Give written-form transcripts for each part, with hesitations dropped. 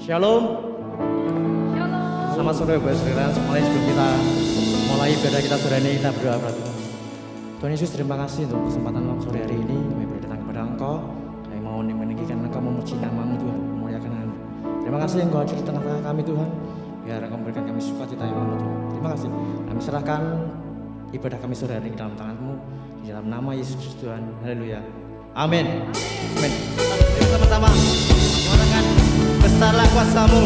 Shalom. Shalom. Selamat sore Bapak Saudara semuanya. Sebelum kita mulai ibadah kita sore ini, kita berdoa kepada Tuhan. Tuhan Yesus, terima kasih untuk kesempatan malam sore hari ini. Kami berdatang kepada Engkau. Kami mau meninggikan Engkau, memuji nama-Mu Tuhan, memuliakan nama. Terima kasih Engkau hadir di tengah-tengah kami Tuhan. Biar Engkau memberikan kami sukacita yang penuh Tuhan. Terima kasih. Kami serahkan ibadah kami sore hari ini dalam tangan-Mu. Di dalam nama Yesus Kristus Tuhan. Haleluya. Amin. Amin. Sama-sama. Mengatakan besarlah kuasa-Mu.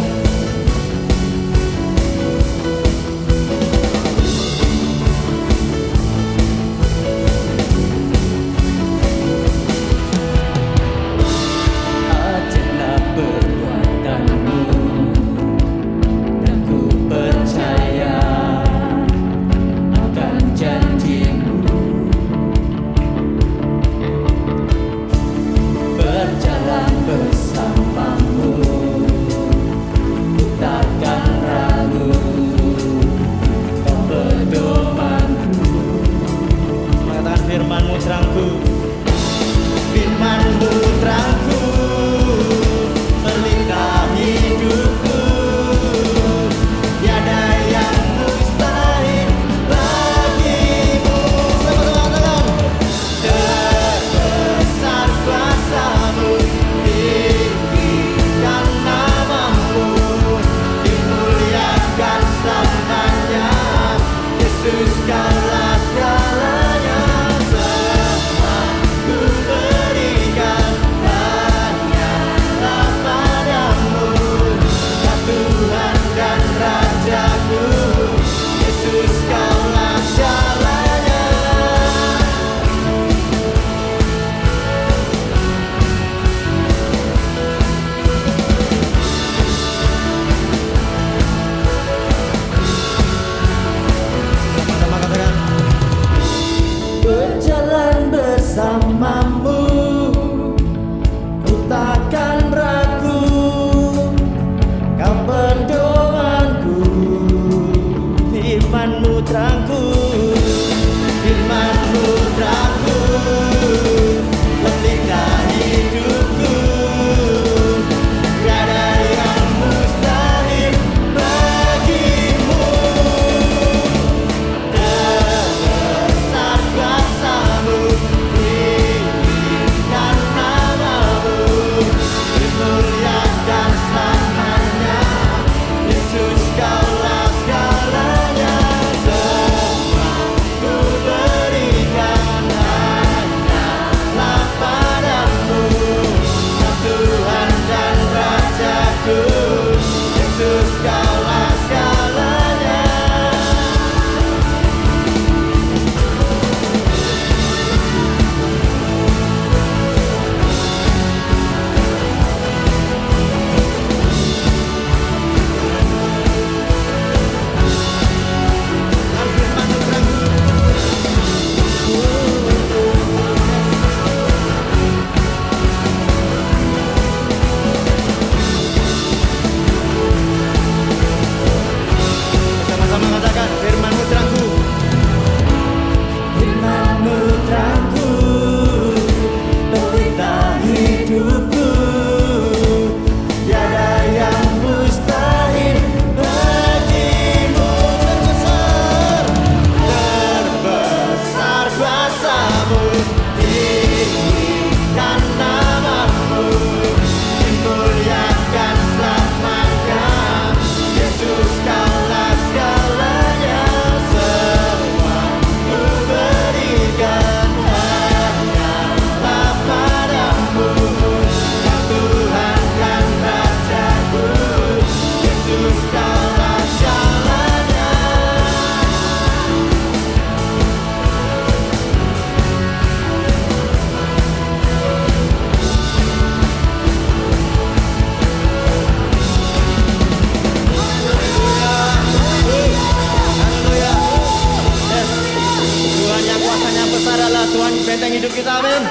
Benteng hidup kita, amin.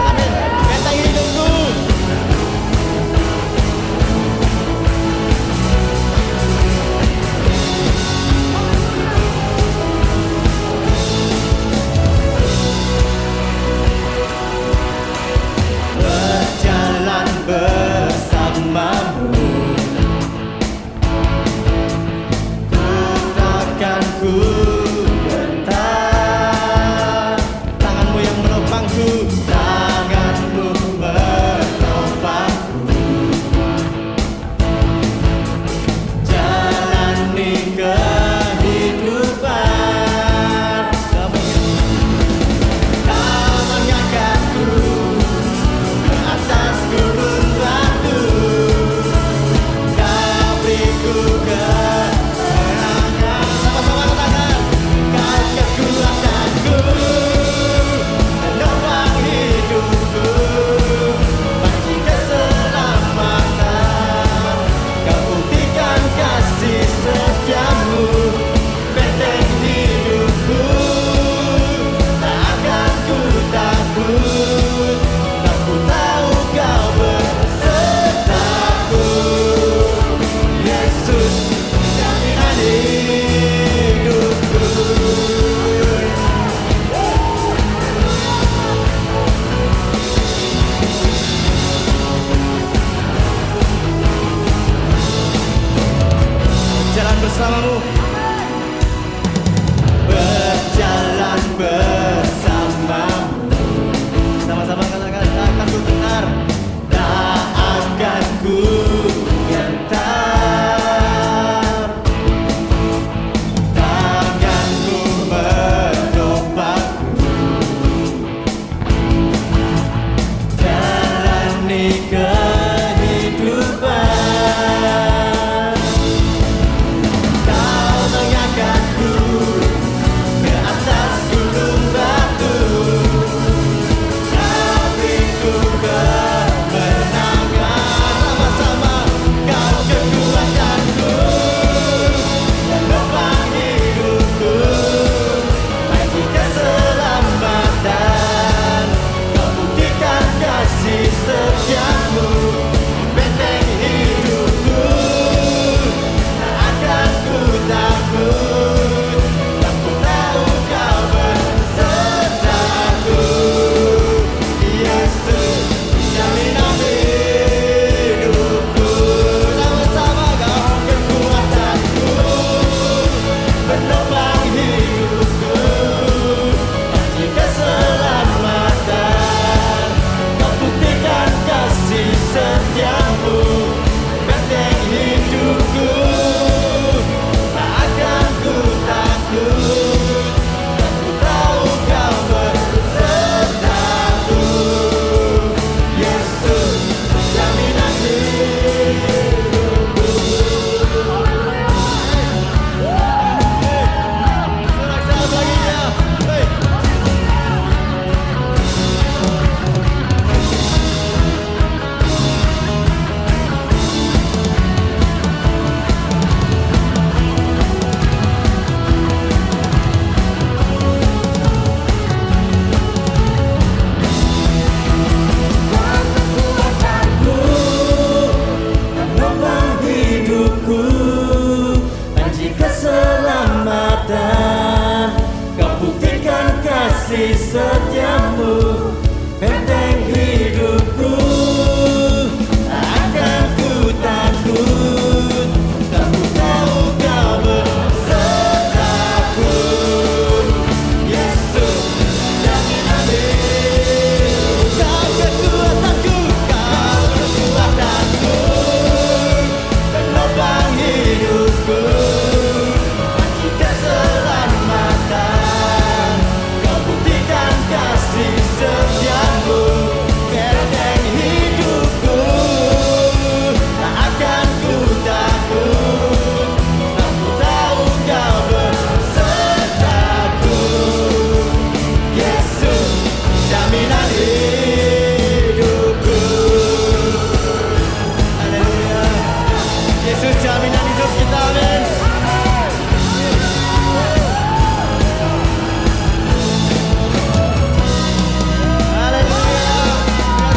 Amin. Benteng hidupku. Berjalan bersamamu bersamamu. Berjalan bersamamu. Sama-sama katakan, tak akan ku gentar, tak akan ku gentar. Tanganmu menopangku, jalani kehidupan. Kau mengangkatku ke atas gunung batu, beriku kemenangan. Sama-sama, kau kekuatanku, penopang hidupku, bagi keselamatan. Kau buktikan kasih setiamu, benteng hidupku, tak akan ku takut. Aku tahu kau besertaku. Yesus, jaminan hidupku. Sama-sama, kau kekuatanku, penopang hidupku, bagi keselamatan. Kau buktikan kasih setiamu, benteng hidupku, tak akan ku takut. Aku tahu kau besertaku. Yesus, jaminan hidupku. Sorak-sorak bagi dia. Hey. Penopang hidupku, panci keselamatan. Kau buktikan kasih setiamu, benteng hidupku, tak akan ku takut. Aku tahu kau besertaku. Yesus, jaminan hidupku. Kau kekuatanku, kau kekuatanku, penopang hidupku, panci keselamatan. Kau buktikan kasih setiamu, benteng hidupku, tak akan ku takut. Aku tahu kau besertaku. Yesus, jaminan hidupku. Haleluya. Yesus, jaminan hidup kita, amin. Haleluya.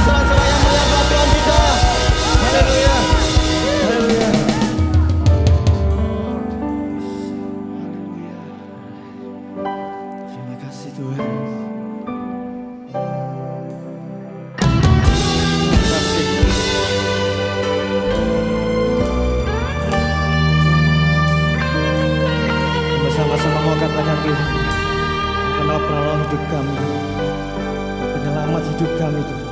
Sorak-sorak yang mulia buat Tuhan kita. Haleluya. Haleluya. Terima kasih Tuhan. Terima kasih. Bersama-sama mau katakan Tuhan, Engkau penolong hidup kami, penyelamat hidup kami Tuhan.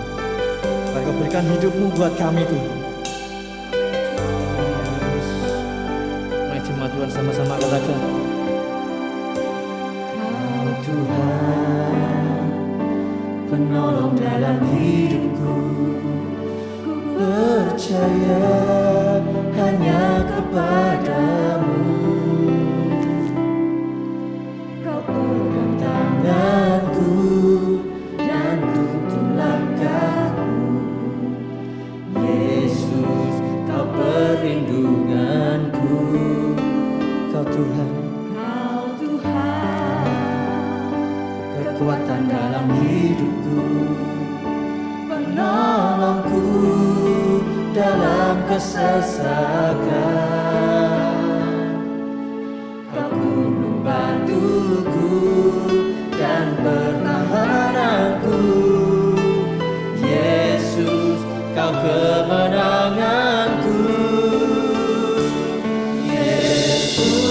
Mari Kau berikan hidupmu buat kami Tuhan. Mari jemaat Tuhan sama-sama katakan, Kau Tuhan, penolong dalam hidupku. Ku percaya hanya kepadamu. Kau pegang tanganku dan tuntun langkahku. Yesus, Kau perlindunganku. Kau Tuhan, kekuatan dalam hidupku, penolongku dalam kesesakan. Kau gunung batuku dan pertahananku. Yesus, Kau kemenanganku. Yesus,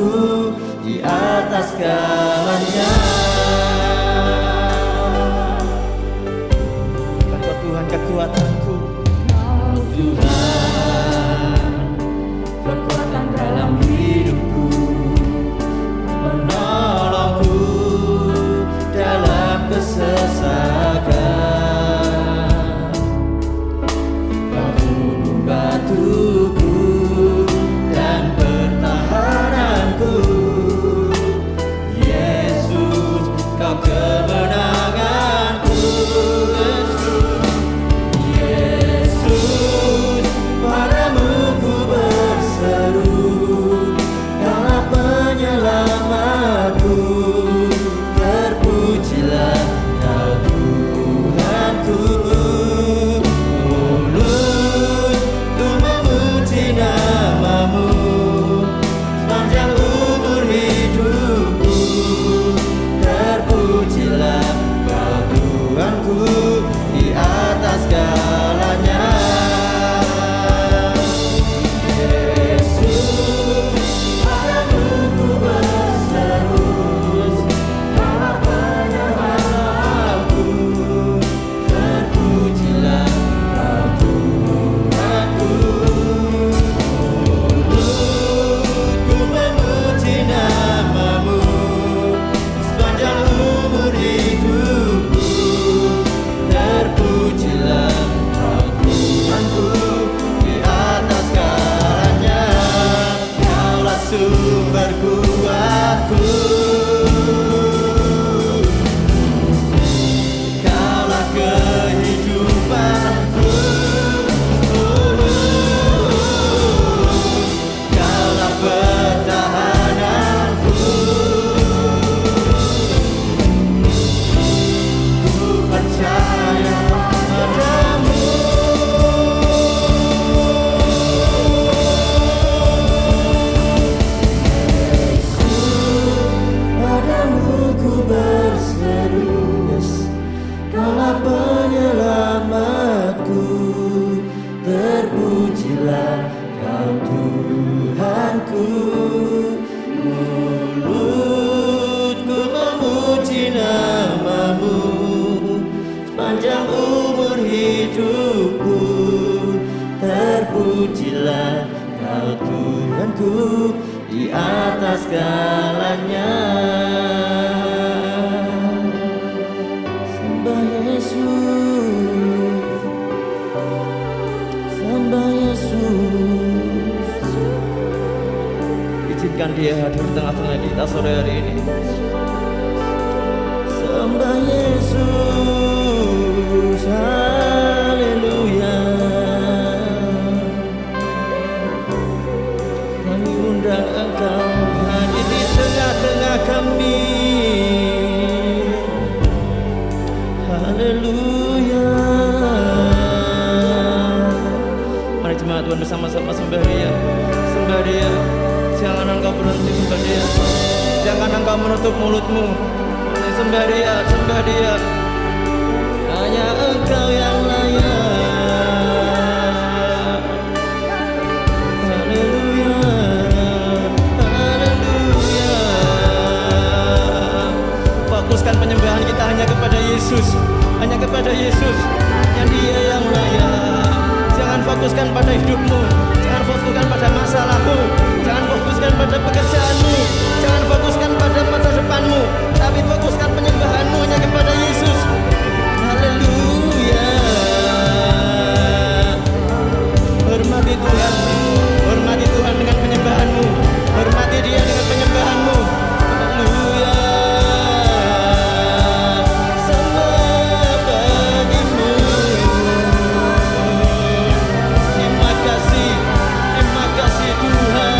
Tuhanku di atas segalanya. Engkau Tuhan kekuatanku, Kau Tuhan, kekuatan dalam hidupku, menolongku dalam kesesakan. Kau batuku dan pertahananku, Yesus, Kau kemenanganku. Yesus, padamu ku berseru, Kaulah penyelamatku. Terpujilah Kau Tuhanku. Mulutku memuji namamu sepanjang umur hidupku. Terpujilah Kau Tuhanku di atas segalanya. Yesus, padamu ku berseru, Kaulah penyelamatku. Terpujilah Kau Tuhanku. Mulutku memuji namamu sepanjang umur hidupku. Terpujilah Kau Tuhanku di atas segalanya. Kaulah sumber kuatku, Kaulah kehidupanku, Kaulah pertahananku. Ku percaya padamu. Padamu ku berseru, yes. Kaulah penyelamatku. Terpujilah Kau Tuhanku. Mulutku memuji namamu sepanjang umur hidupku. Terpujilah Kau Tuhanku di atas segalanya. Sembah Yesus, sembah Yesus. Izinkan Dia hadir di tengah-tengah kita sore hari ini. Sembah Yesus, haleluya. Kami undang Engkau hadir di tengah-tengah kami. Haleluya. Mari jemaat Tuhan bersama-sama sembah Dia. Sembah Dia. Jangan engkau berhenti sembah Dia. Jangan engkau menutup mulutmu. Sembah Dia, sembah Dia. Hanya Engkau yang layak. Haleluya, haleluya. Fokuskan penyembahan kita hanya kepada Yesus, hanya kepada Yesus. Hanya Dia yang layak. Jangan fokuskan pada hidupmu, jangan fokuskan pada masalahmu, jangan fokuskan pada pekerjaanmu, jangan fokuskan pada masa depanmu, tapi fokuskan penyembahanmu hanya kepada Yesus. Haleluya. Hormati Tuhan, hormati Tuhan dengan penyembahanmu, hormati Dia dengan penyembahanmu. Haleluya. Sembah bagimu. Terima kasih Tuhan.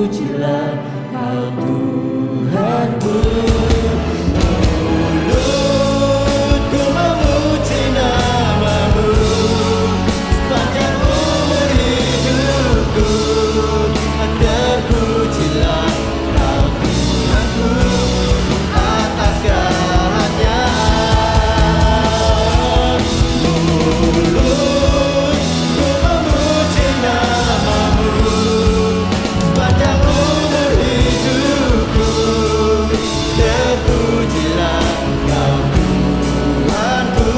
terpujilah Kau Tuhanku. Mulutku memuji namamu sepanjang umur hidupku. Terpujilah Kau Tuhanku atas kerajaan. Mulutku memuji namamu sepanjang umur hidupku. Terpujilah Kau Tuhanku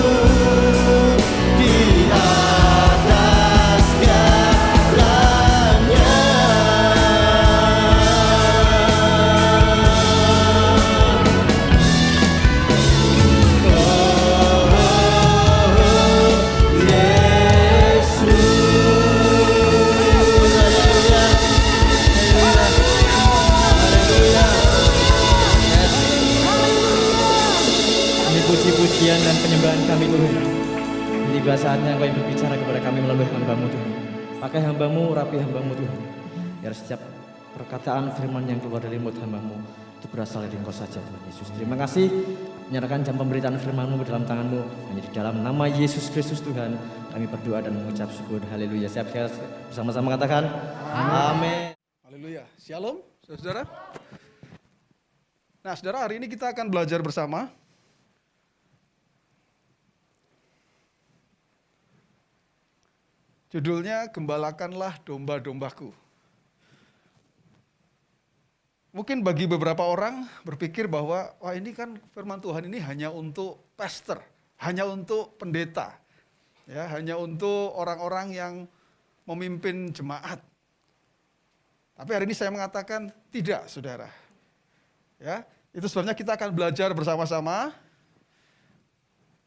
di atas segalanya. Ini puji-pujian dan penyembahan kami Tuhan. Ini tiba saatnya Engkau yang berbicara kepada kami melalui hamba-Mu Tuhan. Pakai hamba-Mu, urapi hamba-Mu Tuhan. Biar setiap perkataan firman yang keluar dari mulut hamba-Mu itu berasal dari Engkau saja Tuhan Yesus. Terima kasih. Menyerahkan jam pemberitaan firman-Mu ke dalam tangan-Mu. Hanya di dalam nama Yesus Kristus Tuhan kami berdoa dan mengucap syukur. Haleluya. Siap bersama-sama katakan amin. Haleluya. Shalom, saudara. Nah, saudara, hari ini kita akan belajar bersama. Judulnya, Gembalakanlah Domba-dombaku. Mungkin bagi beberapa orang berpikir bahwa, wah ini kan firman Tuhan ini hanya untuk pastor, hanya untuk pendeta, ya, hanya untuk orang-orang yang memimpin jemaat. Tapi hari ini saya mengatakan tidak, saudara. Ya, itu sebabnya kita akan belajar bersama-sama.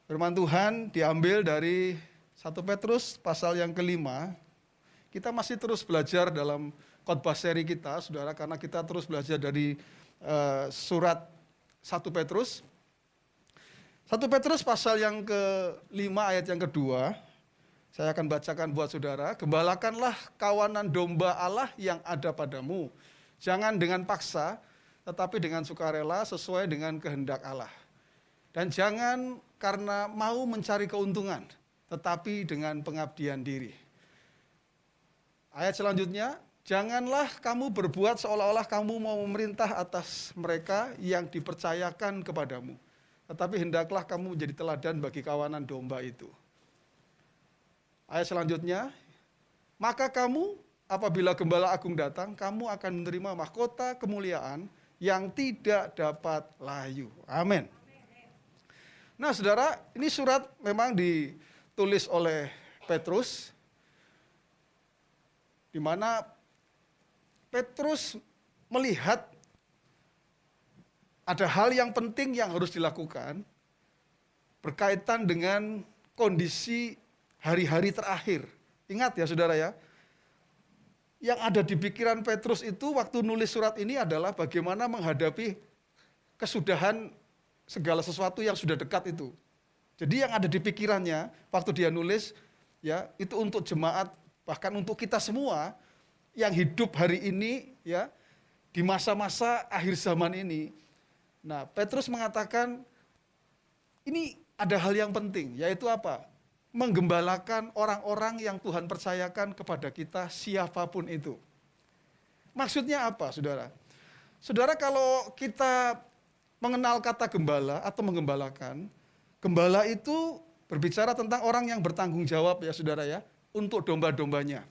Firman Tuhan diambil dari 1 Petrus pasal yang ke-5. Kita masih terus belajar dalam khotbah seri kita, saudara, karena kita terus belajar dari surat 1 Petrus. 1 Petrus pasal yang ke-5 ayat yang kedua. Saya akan bacakan buat saudara. Gembalakanlah kawanan domba Allah yang ada padamu. Jangan dengan paksa, tetapi dengan sukarela sesuai dengan kehendak Allah. Dan jangan karena mau mencari keuntungan, tetapi dengan pengabdian diri. Ayat selanjutnya, janganlah kamu berbuat seolah-olah kamu mau memerintah atas mereka yang dipercayakan kepadamu. Tetapi hendaklah kamu menjadi teladan bagi kawanan domba itu. Ayat selanjutnya, maka kamu apabila Gembala Agung datang, kamu akan menerima mahkota kemuliaan yang tidak dapat layu. Amin. Nah, saudara, ini surat memang ditulis oleh Petrus, di mana Petrus melihat ada hal yang penting yang harus dilakukan berkaitan dengan kondisi hari-hari terakhir. Ingat ya saudara ya, yang ada di pikiran Petrus itu waktu nulis surat ini adalah bagaimana menghadapi kesudahan segala sesuatu yang sudah dekat itu. Jadi yang ada di pikirannya waktu dia nulis, ya, itu untuk jemaat, bahkan untuk kita semua yang hidup hari ini, ya, di masa-masa akhir zaman ini. Nah, Petrus mengatakan ini ada hal yang penting, yaitu apa? Menggembalakan orang-orang yang Tuhan percayakan kepada kita, siapapun itu. Maksudnya apa, saudara? Saudara, kalau kita mengenal kata gembala atau menggembalakan, gembala itu berbicara tentang orang yang bertanggung jawab ya saudara ya, untuk domba-dombanya.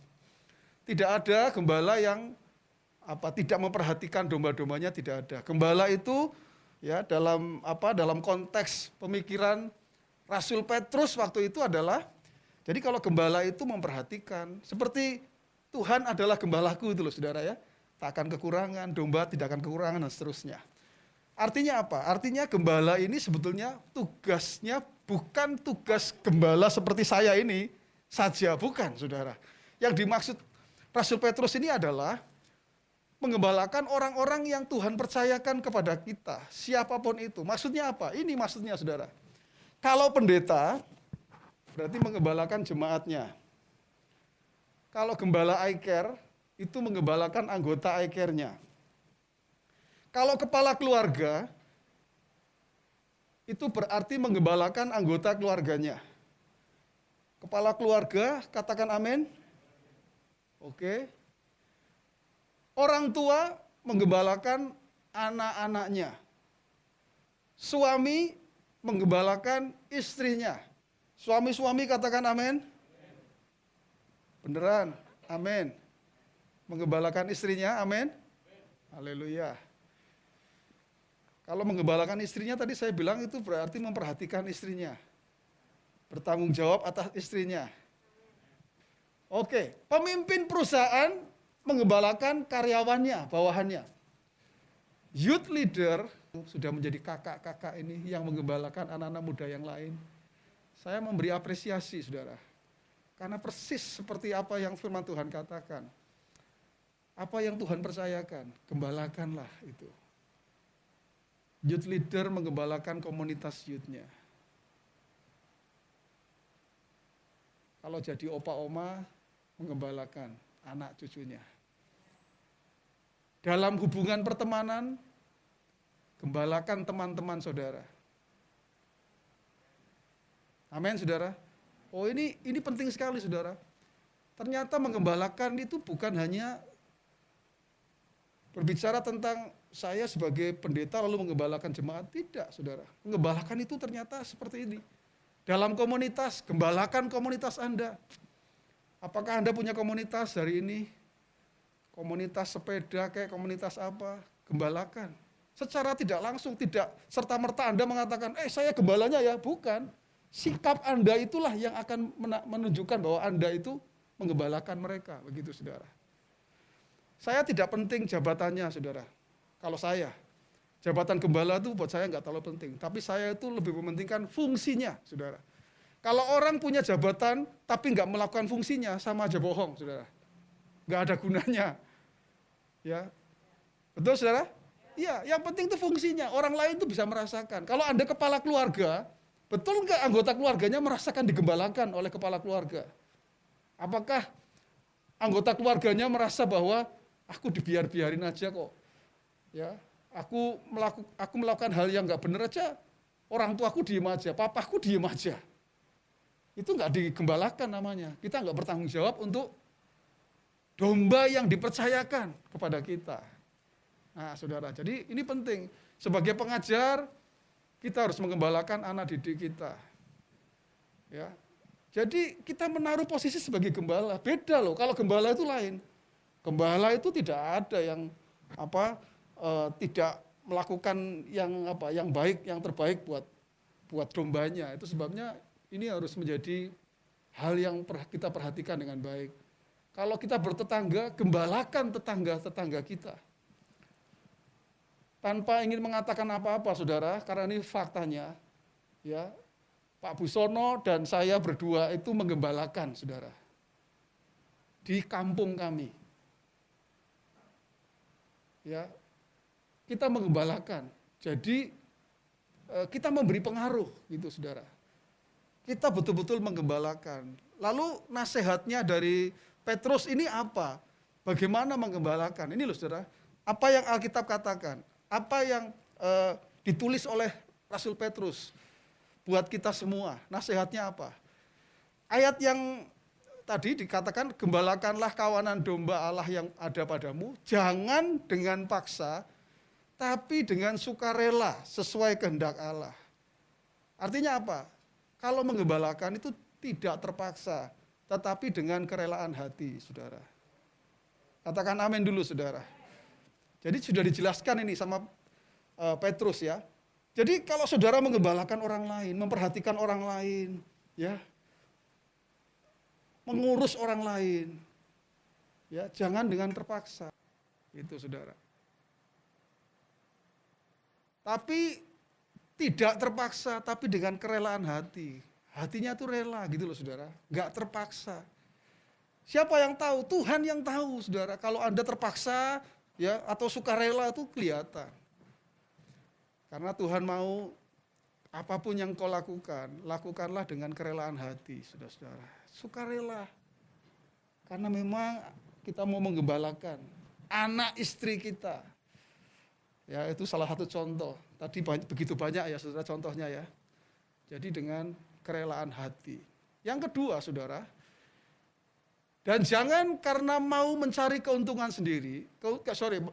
Tidak ada gembala yang tidak memperhatikan domba-dombanya, tidak ada. Gembala itu ya dalam konteks pemikiran Rasul Petrus waktu itu adalah, jadi kalau gembala itu memperhatikan, seperti Tuhan adalah gembalaku itu loh saudara ya, tak akan kekurangan, domba tidak akan kekurangan dan seterusnya. Artinya apa? Artinya gembala ini sebetulnya tugasnya bukan tugas gembala seperti saya ini saja, bukan saudara. Yang dimaksud Rasul Petrus ini adalah menggembalakan orang-orang yang Tuhan percayakan kepada kita, siapapun itu. Maksudnya apa? Ini maksudnya saudara. Kalau pendeta, berarti menggembalakan jemaatnya. Kalau gembala I Care, itu menggembalakan anggota ekernya. Kalau kepala keluarga, itu berarti menggembalakan anggota keluarganya. Kepala keluarga, katakan amin. Oke. Orang tua menggembalakan anak-anaknya. Suami menggembalakan istrinya. Suami-suami katakan amin. Beneran, amin. Menggembalakan istrinya, amin. Haleluya. Kalau menggembalakan istrinya tadi saya bilang itu berarti memperhatikan istrinya. Bertanggung jawab atas istrinya. Oke, pemimpin perusahaan menggembalakan karyawannya, bawahannya. Youth leader sudah menjadi kakak-kakak ini yang menggembalakan anak-anak muda yang lain. Saya memberi apresiasi, saudara. Karena persis seperti apa yang firman Tuhan katakan. Apa yang Tuhan percayakan, gembalakanlah itu. Youth leader menggembalakan komunitas youth-nya. Kalau jadi opa-oma, menggembalakan anak cucunya. Dalam hubungan pertemanan, gembalakan teman-teman saudara. Amin, saudara. Oh, ini penting sekali, saudara. Ternyata menggembalakan itu bukan hanya berbicara tentang saya sebagai pendeta lalu menggembalakan jemaat. Tidak, saudara. Menggembalakan itu ternyata seperti ini. Dalam komunitas, gembalakan komunitas Anda. Apakah Anda punya komunitas hari ini? Komunitas sepeda, kayak komunitas apa? Gembalakan. Secara tidak langsung, tidak serta-merta Anda mengatakan, saya gembalanya ya. Bukan. Sikap Anda itulah yang akan menunjukkan bahwa Anda itu menggembalakan mereka. Begitu, saudara. Saya tidak penting jabatannya, saudara. Kalau saya, jabatan gembala itu buat saya nggak terlalu penting. Tapi saya itu lebih mementingkan fungsinya, saudara. Kalau orang punya jabatan tapi nggak melakukan fungsinya, sama aja bohong, saudara. Nggak ada gunanya. Ya, betul, saudara? Iya, yang penting itu fungsinya. Orang lain itu bisa merasakan. Kalau Anda kepala keluarga, betul nggak anggota keluarganya merasakan digembalakan oleh kepala keluarga? Apakah anggota keluarganya merasa bahwa aku dibiarin aja kok? Ya, aku melakukan hal yang nggak benar aja, orang tuaku diem aja, papaku diem aja. Itu nggak digembalakan namanya. Kita nggak bertanggung jawab untuk domba yang dipercayakan kepada kita. Nah, saudara, jadi ini penting. Sebagai pengajar, kita harus menggembalakan anak didik kita. Ya, jadi kita menaruh posisi sebagai gembala. Beda loh, kalau gembala itu lain. Gembala itu tidak ada yang tidak melakukan yang baik, yang terbaik buat dombanya. Itu sebabnya ini harus menjadi hal yang kita perhatikan dengan baik. Kalau kita bertetangga, gembalakan tetangga-tetangga kita. Tanpa ingin mengatakan apa-apa, saudara, karena ini faktanya, ya, Pak Busono dan saya berdua itu menggembalakan, saudara, di kampung kami. Ya, kita menggembalakan. Jadi kita memberi pengaruh, gitu, saudara. Kita betul-betul menggembalakan. Lalu nasihatnya dari Petrus ini apa? Bagaimana menggembalakan? Ini loh, saudara. Apa yang Alkitab katakan? Apa yang ditulis oleh Rasul Petrus buat kita semua? Nasihatnya apa? Ayat yang tadi dikatakan, gembalakanlah kawanan domba Allah yang ada padamu, jangan dengan paksa, tapi dengan sukarela sesuai kehendak Allah. Artinya apa? Kalau menggembalakan itu tidak terpaksa, tetapi dengan kerelaan hati, saudara. Katakan amin dulu, saudara. Jadi sudah dijelaskan ini sama Petrus, ya. Jadi kalau saudara menggembalakan orang lain, memperhatikan orang lain, ya, mengurus orang lain, ya, jangan dengan terpaksa, itu, saudara. Tapi tidak terpaksa, tapi dengan kerelaan hati. Hatinya tuh rela, gitu loh, saudara. Nggak terpaksa. Siapa yang tahu? Tuhan yang tahu, saudara. Kalau Anda terpaksa, ya, atau sukarela itu kelihatan. Karena Tuhan mau apapun yang kau lakukan, lakukanlah dengan kerelaan hati, saudara-saudara. Sukarela. Karena memang kita mau menggembalakan anak istri kita. Ya, itu salah satu contoh. Tadi begitu banyak ya saudara contohnya ya. Jadi dengan kerelaan hati. Yang kedua saudara, dan jangan karena mau mencari keuntungan sendiri,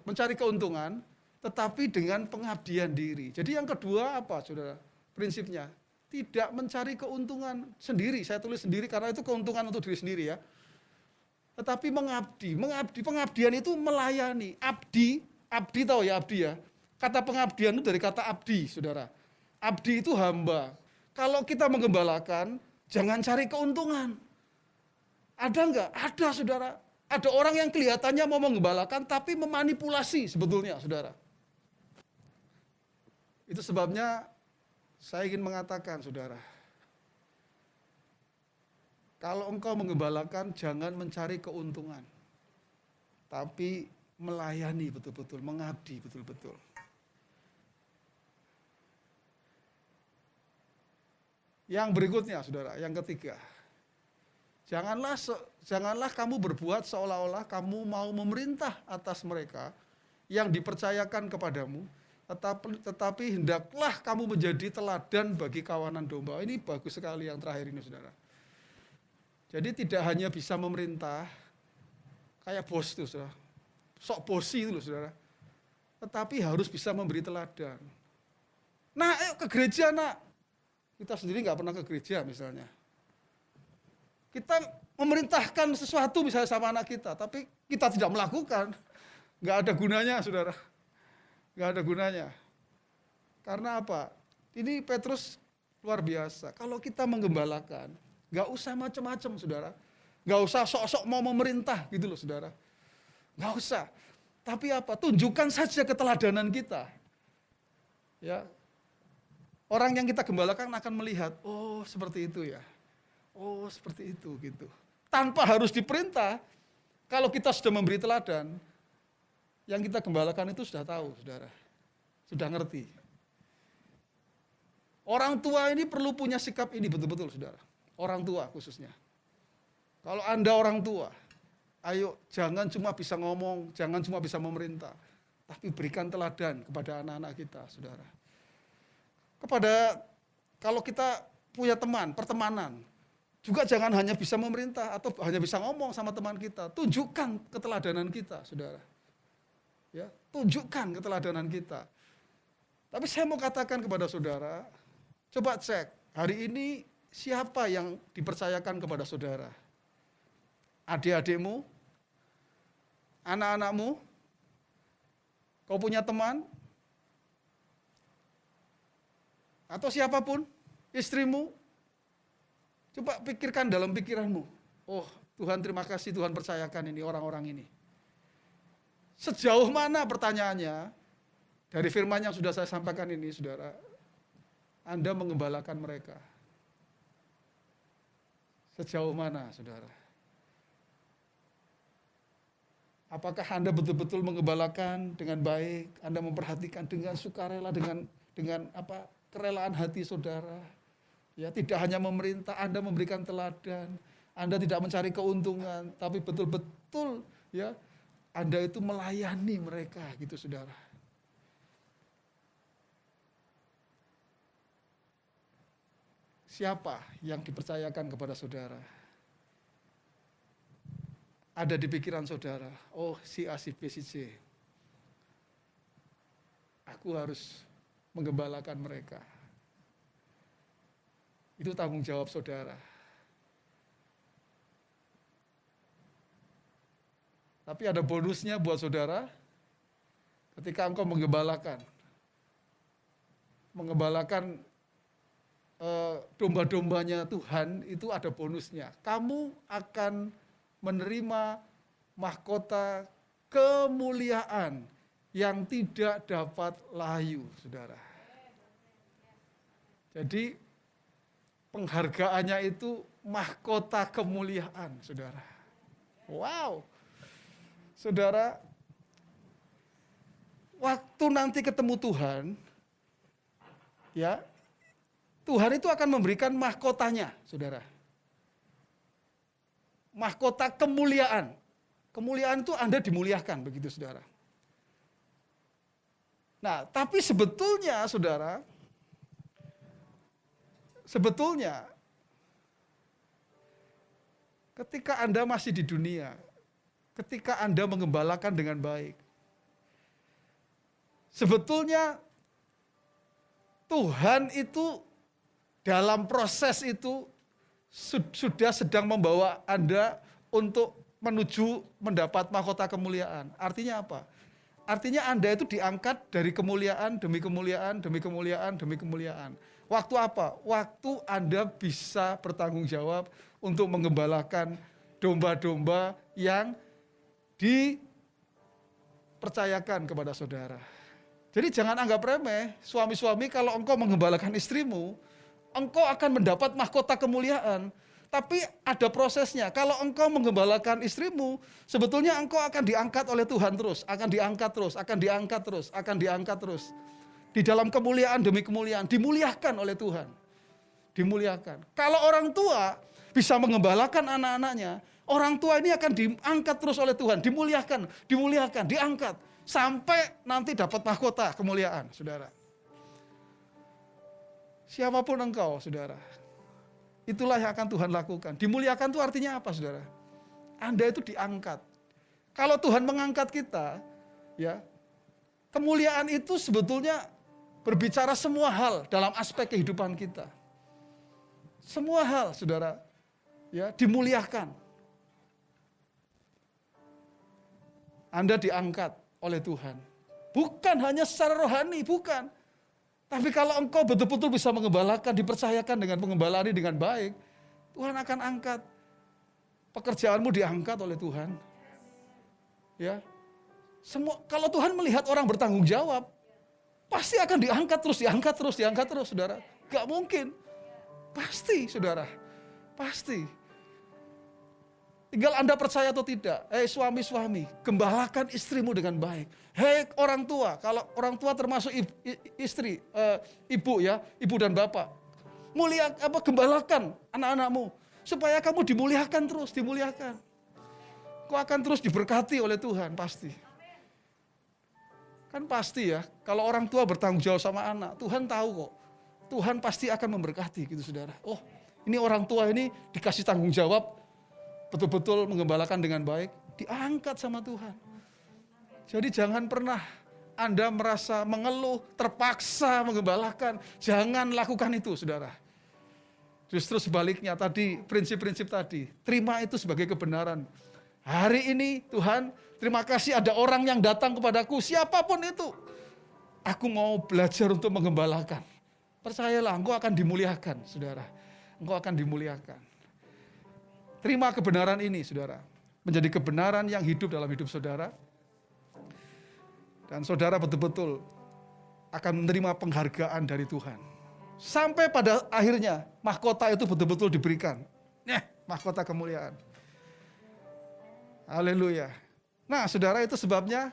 mencari keuntungan, tetapi dengan pengabdian diri. Jadi yang kedua apa saudara? Prinsipnya, tidak mencari keuntungan sendiri. Saya tulis sendiri karena itu keuntungan untuk diri sendiri ya. Tetapi mengabdi, pengabdian itu melayani. Abdi tahu ya abdi ya. Kata pengabdian itu dari kata abdi, saudara. Abdi itu hamba. Kalau kita menggembalakan, jangan cari keuntungan. Ada enggak? Ada, saudara. Ada orang yang kelihatannya mau menggembalakan, tapi memanipulasi sebetulnya, saudara. Itu sebabnya saya ingin mengatakan, saudara. Kalau engkau menggembalakan, jangan mencari keuntungan. Tapi melayani betul-betul, mengabdi betul-betul. Yang berikutnya, saudara, yang ketiga. Janganlah kamu berbuat seolah-olah kamu mau memerintah atas mereka yang dipercayakan kepadamu, tetapi hendaklah kamu menjadi teladan bagi kawanan domba. Ini bagus sekali yang terakhir ini, saudara. Jadi tidak hanya bisa memerintah, kayak bos itu, saudara. Sok bosi itu loh, saudara. Tetapi harus bisa memberi teladan. Nah, ayo ke gereja, nak. Kita sendiri nggak pernah ke gereja misalnya. Kita memerintahkan sesuatu misalnya sama anak kita, tapi kita tidak melakukan. Nggak ada gunanya, saudara. Nggak ada gunanya. Karena apa? Ini Petrus luar biasa. Kalau kita menggembalakan, nggak usah macam-macam, saudara. Nggak usah sok-sok mau memerintah gitu loh, saudara. Nggak usah. Tapi apa? Tunjukkan saja keteladanan kita. Ya. Orang yang kita gembalakan akan melihat, oh seperti itu ya. Oh seperti itu gitu. Tanpa harus diperintah, kalau kita sudah memberi teladan, yang kita gembalakan itu sudah tahu, saudara. Sudah ngerti. Orang tua ini perlu punya sikap ini betul-betul, saudara. Orang tua khususnya. Kalau Anda orang tua, ayo jangan cuma bisa ngomong, jangan cuma bisa memerintah, tapi berikan teladan kepada anak-anak kita, saudara. Kalau kita punya teman, pertemanan, juga jangan hanya bisa memerintah atau hanya bisa ngomong sama teman kita. Tunjukkan keteladanan kita, saudara. Ya, tunjukkan keteladanan kita. Tapi saya mau katakan kepada saudara, coba cek, hari ini siapa yang dipercayakan kepada saudara? Adik-adikmu? Anak-anakmu? Kau punya teman? Atau siapapun? Istrimu? Coba pikirkan dalam pikiranmu. Oh, Tuhan terima kasih Tuhan percayakan ini orang-orang ini. Sejauh mana pertanyaannya, dari firman yang sudah saya sampaikan ini, saudara, Anda mengembalakan mereka. Sejauh mana, saudara? Apakah Anda betul-betul mengembalakan dengan baik? Anda memperhatikan dengan sukarela, dengan kerelaan hati saudara. Ya, tidak hanya memerintah, Anda memberikan teladan, Anda tidak mencari keuntungan, tapi betul-betul ya Anda itu melayani mereka gitu, saudara. Siapa yang dipercayakan kepada saudara? Ada di pikiran saudara, oh si A, si B, si C. Aku harus menggembalakan mereka. Itu tanggung jawab saudara. Tapi ada bonusnya buat saudara, ketika engkau menggembalakan domba-dombanya Tuhan, itu ada bonusnya. Kamu akan menerima mahkota kemuliaan yang tidak dapat layu, saudara. Jadi penghargaannya itu mahkota kemuliaan, saudara. Wow. Saudara, waktu nanti ketemu Tuhan, ya, Tuhan itu akan memberikan mahkotanya, saudara. Mahkota kemuliaan. Kemuliaan itu Anda dimuliakan, begitu saudara. Nah, tapi sebetulnya saudara, ketika Anda masih di dunia, ketika Anda mengembalakan dengan baik, sebetulnya Tuhan itu dalam proses itu sudah sedang membawa Anda untuk menuju mendapat mahkota kemuliaan. Artinya apa? Artinya Anda itu diangkat dari kemuliaan demi kemuliaan, demi kemuliaan, demi kemuliaan. Waktu apa? Waktu Anda bisa bertanggung jawab untuk mengembalakan domba-domba yang dipercayakan kepada saudara. Jadi jangan anggap remeh, suami-suami, kalau engkau mengembalakan istrimu, engkau akan mendapat mahkota kemuliaan. Tapi ada prosesnya. Kalau engkau menggembalakan istrimu, sebetulnya engkau akan diangkat oleh Tuhan terus. Akan diangkat terus, akan diangkat terus, akan diangkat terus. Di dalam kemuliaan demi kemuliaan, dimuliakan oleh Tuhan. Dimuliakan. Kalau orang tua bisa mengembalakan anak-anaknya, orang tua ini akan diangkat terus oleh Tuhan. Dimuliakan, dimuliakan, diangkat. Sampai nanti dapat mahkota kemuliaan, saudara. Siapapun engkau, saudara. Itulah yang akan Tuhan lakukan. Dimuliakan itu artinya apa, saudara? Anda itu diangkat. Kalau Tuhan mengangkat kita, ya, kemuliaan itu sebetulnya berbicara semua hal dalam aspek kehidupan kita. Semua hal, saudara, ya, dimuliakan. Anda diangkat oleh Tuhan. Bukan hanya secara rohani, bukan. Tapi kalau engkau betul-betul bisa mengembalakan, dipercayakan dengan pengembalaan ini dengan baik, Tuhan akan angkat. Pekerjaanmu diangkat oleh Tuhan. Ya. Kalau Tuhan melihat orang bertanggung jawab, pasti akan diangkat terus, diangkat terus, diangkat terus, saudara. Gak mungkin. Pasti, saudara. Pasti. Tinggal Anda percaya atau tidak. Suami-suami, gembalakan istrimu dengan baik. Orang tua, kalau orang tua termasuk istri, ibu ya, ibu dan bapak. Gembalakan anak-anakmu. Supaya kamu dimuliakan terus, dimuliakan. Kau akan terus diberkati oleh Tuhan, pasti. Kan pasti ya, kalau orang tua bertanggung jawab sama anak, Tuhan tahu kok. Tuhan pasti akan memberkati gitu saudara. Oh, ini orang tua ini dikasih tanggung jawab, betul-betul mengembalakan dengan baik, diangkat sama Tuhan. Jadi jangan pernah Anda merasa mengeluh, terpaksa mengembalakan. Jangan lakukan itu, saudara. Justru sebaliknya tadi, prinsip-prinsip tadi, terima itu sebagai kebenaran. Hari ini Tuhan, terima kasih ada orang yang datang kepadaku, siapapun itu. Aku mau belajar untuk mengembalakan. Percayalah, engkau akan dimuliakan, saudara. Engkau akan dimuliakan. Terima kebenaran ini, saudara. Menjadi kebenaran yang hidup dalam hidup saudara. Dan saudara betul-betul akan menerima penghargaan dari Tuhan. Sampai pada akhirnya, mahkota itu betul-betul diberikan. Mahkota kemuliaan. Haleluya. Nah, saudara, itu sebabnya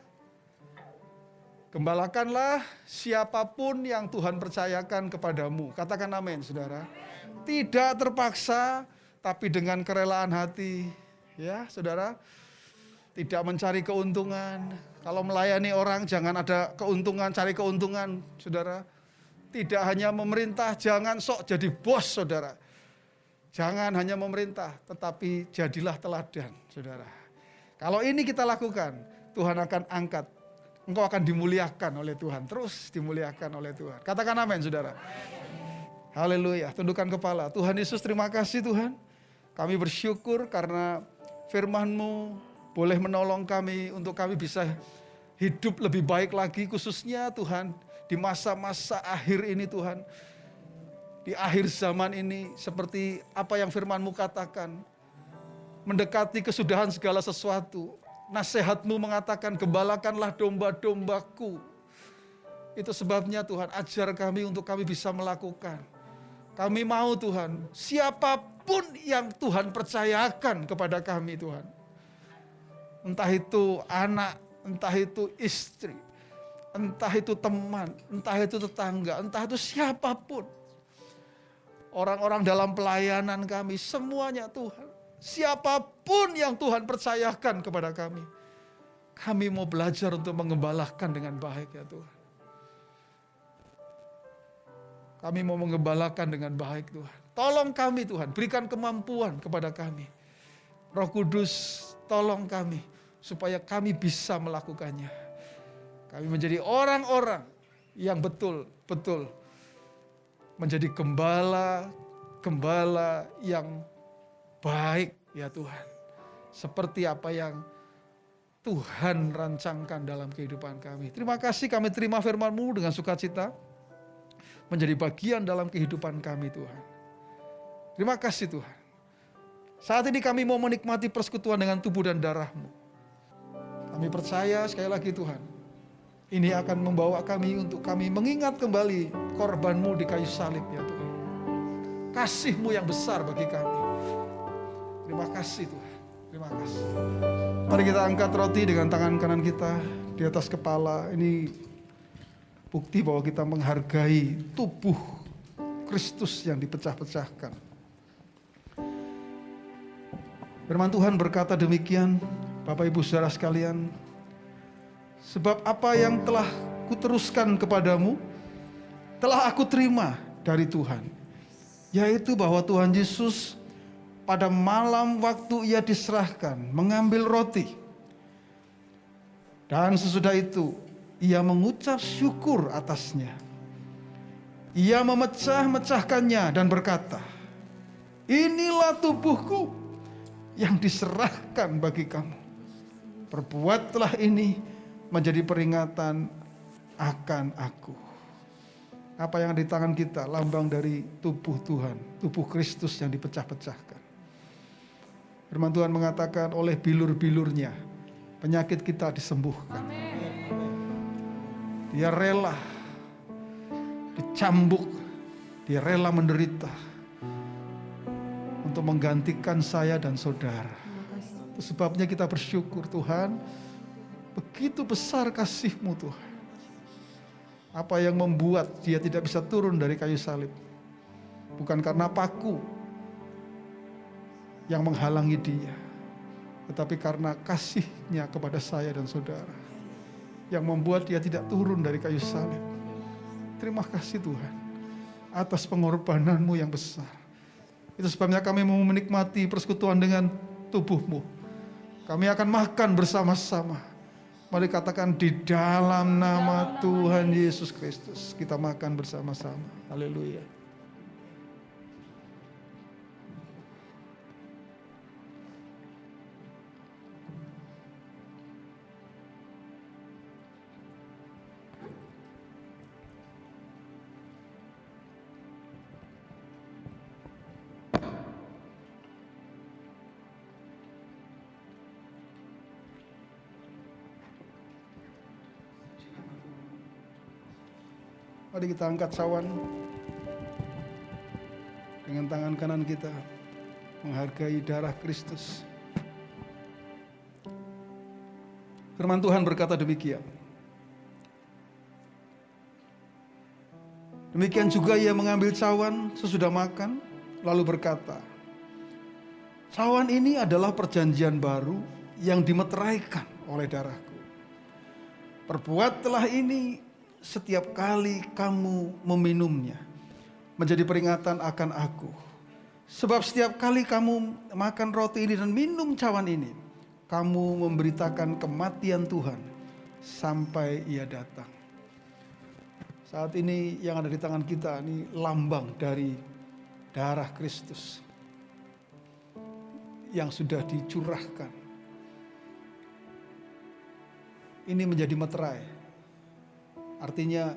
gembalakanlah siapapun yang Tuhan percayakan kepadamu. Katakan amin, saudara. Tidak terpaksa, tapi dengan kerelaan hati, ya saudara, tidak mencari keuntungan. Kalau melayani orang jangan ada keuntungan, cari keuntungan, saudara. Tidak hanya memerintah, jangan sok jadi bos, saudara. Jangan hanya memerintah, tetapi jadilah teladan, saudara. Kalau ini kita lakukan, Tuhan akan angkat. Engkau akan dimuliakan oleh Tuhan, terus dimuliakan oleh Tuhan. Katakan amin, saudara. Haleluya, tundukkan kepala. Tuhan Yesus, terima kasih Tuhan. Kami bersyukur karena firman-Mu boleh menolong kami untuk kami bisa hidup lebih baik lagi, khususnya Tuhan di masa-masa akhir ini Tuhan. Di akhir zaman ini seperti apa yang firman-Mu katakan, mendekati kesudahan segala sesuatu. Nasihat-Mu mengatakan, gembalakanlah domba-dombaku. Itu sebabnya Tuhan, ajar kami untuk kami bisa melakukan. Kami mau Tuhan, siapapun yang Tuhan percayakan kepada kami Tuhan. Entah itu anak, entah itu istri, entah itu teman, entah itu tetangga, entah itu siapapun. Orang-orang dalam pelayanan kami, semuanya Tuhan. Siapapun apapun yang Tuhan percayakan kepada kami mau belajar untuk mengembalakan dengan baik ya Tuhan. Kami mau mengembalakan dengan baik Tuhan. Tolong kami Tuhan, berikan kemampuan kepada kami. Roh Kudus, tolong kami supaya kami bisa melakukannya. Kami menjadi orang-orang yang betul-betul menjadi gembala yang baik ya Tuhan. Seperti apa yang Tuhan rancangkan dalam kehidupan kami. Terima kasih kami terima firman-Mu dengan sukacita. Menjadi bagian dalam kehidupan kami Tuhan. Terima kasih Tuhan. Saat ini kami mau menikmati persekutuan dengan tubuh dan darah-Mu. Kami percaya sekali lagi Tuhan. Ini akan membawa kami untuk kami mengingat kembali korban-Mu di kayu salib ya Tuhan. Kasih-Mu yang besar bagi kami. Terima kasih Tuhan. Terima kasih. Mari kita angkat roti dengan tangan kanan kita di atas kepala. Ini bukti bahwa kita menghargai tubuh Kristus yang dipecah-pecahkan. Firman Tuhan berkata demikian, Bapak Ibu Saudara sekalian, sebab apa yang telah kuteruskan kepadamu, telah aku terima dari Tuhan, yaitu bahwa Tuhan Yesus pada malam waktu ia diserahkan, mengambil roti. Dan sesudah itu, ia mengucap syukur atasnya. Ia memecah-mecahkannya dan berkata, inilah tubuhku yang diserahkan bagi kamu. Perbuatlah ini menjadi peringatan akan aku. Apa yang ada di tangan kita, lambang dari tubuh Tuhan, tubuh Kristus yang dipecah-pecahkan. Firman Tuhan mengatakan oleh bilur-bilurnya penyakit kita disembuhkan. Dia rela dicambuk, dia rela menderita untuk menggantikan saya dan saudara. Itu sebabnya kita bersyukur Tuhan, begitu besar kasih-Mu Tuhan. Apa yang membuat dia tidak bisa turun dari kayu salib? Bukan karena paku yang menghalangi dia, tetapi karena kasih-Nya kepada saya dan saudara, yang membuat dia tidak turun dari kayu salib. Terima kasih Tuhan, atas pengorbanan-Mu yang besar. Itu sebabnya kami mau menikmati persekutuan dengan tubuh-Mu. Kami akan makan bersama-sama. Mari katakan di dalam nama Tuhan Yesus Kristus, kita makan bersama-sama. Haleluya. Mari kita angkat cawan dengan tangan kanan kita, menghargai darah Kristus. Firman Tuhan berkata demikian. Demikian juga ia mengambil cawan sesudah makan, lalu berkata, cawan ini adalah perjanjian baru yang dimeteraikan oleh darahku. Perbuatlah ini setiap kali kamu meminumnya, menjadi peringatan akan aku. Sebab setiap kali kamu makan roti ini dan minum cawan ini, kamu memberitakan kematian Tuhan sampai ia datang. Saat ini yang ada di tangan kita ini lambang dari darah Kristus yang sudah dicurahkan. Ini menjadi meterai. Artinya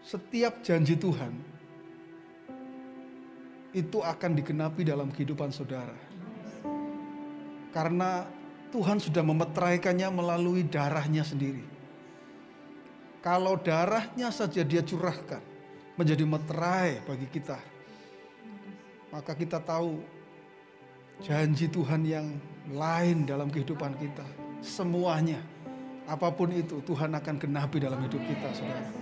setiap janji Tuhan itu akan digenapi dalam kehidupan saudara. Karena Tuhan sudah memeteraikannya melalui darahnya sendiri. Kalau darahnya saja dia curahkan menjadi meterai bagi kita, maka kita tahu janji Tuhan yang lain dalam kehidupan kita. Semuanya, apapun itu, Tuhan akan genapi dalam hidup kita, saudara.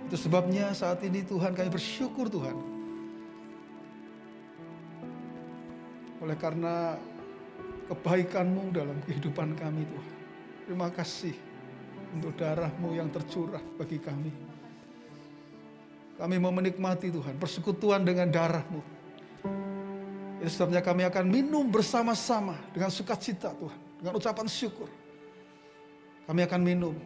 Itu sebabnya saat ini Tuhan, kami bersyukur Tuhan. oleh karena kebaikan-Mu dalam kehidupan kami Tuhan. Terima kasih untuk darah-Mu yang tercurah bagi kami. Kami mau menikmati Tuhan, persekutuan dengan darah-Mu. Itu sebabnya kami akan minum bersama-sama dengan sukacita Tuhan, dengan ucapan syukur. Kami akan minum.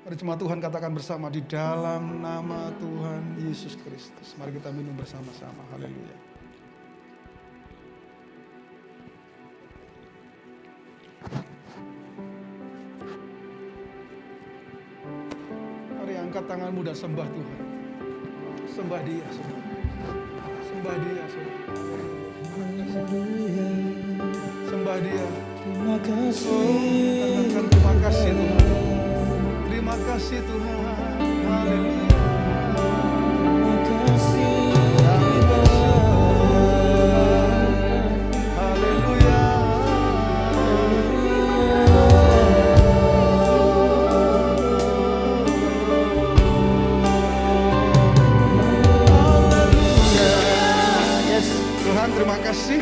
Mari jemaat Tuhan katakan bersama, di dalam nama Tuhan Yesus Kristus. Mari kita minum bersama-sama. Haleluya. Mari angkat tanganmu dan sembah Tuhan. Sembah Dia, saudara. Sembah Dia, saudara. Sembah Dia. Terima kasih. Katakan terima kasih Tuhan. Terima kasih Tuhan. Haleluya. Terima kasih. Haleluya. Yes, Tuhan terima kasih.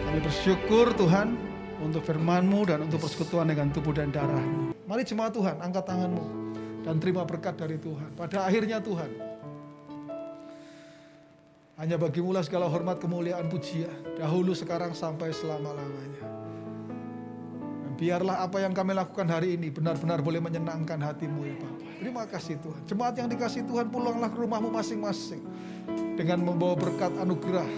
Kami bersyukur Tuhan untuk firman-Mu dan untuk persekutuan dengan tubuh dan darah-Mu. Mari jemaat Tuhan, angkat tanganmu dan terima berkat dari Tuhan. Pada akhirnya Tuhan, hanya bagi-Mu lah segala hormat, kemuliaan, pujian, dahulu, sekarang, sampai selama-lamanya. Dan biarlah apa yang kami lakukan hari ini benar-benar boleh menyenangkan hati-Mu ya Bapa. Terima kasih Tuhan. Jemaat yang dikasih Tuhan, pulanglah ke rumahmu masing-masing dengan membawa berkat anugerah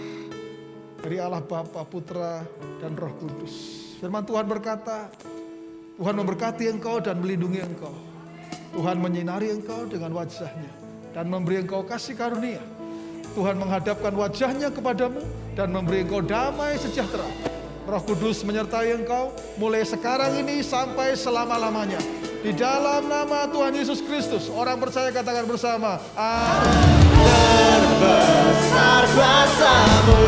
dari Allah Bapa, Putra, dan Roh Kudus. Firman Tuhan berkata, Tuhan memberkati engkau dan melindungi engkau. Tuhan menyinari engkau dengan wajah-Nya dan memberi engkau kasih karunia. Tuhan menghadapkan wajah-Nya kepadamu dan memberi engkau damai sejahtera. Roh Kudus menyertai engkau mulai sekarang ini sampai selama-lamanya. Di dalam nama Tuhan Yesus Kristus, orang percaya katakan bersama, amin. Terbesar kuasa-Mu,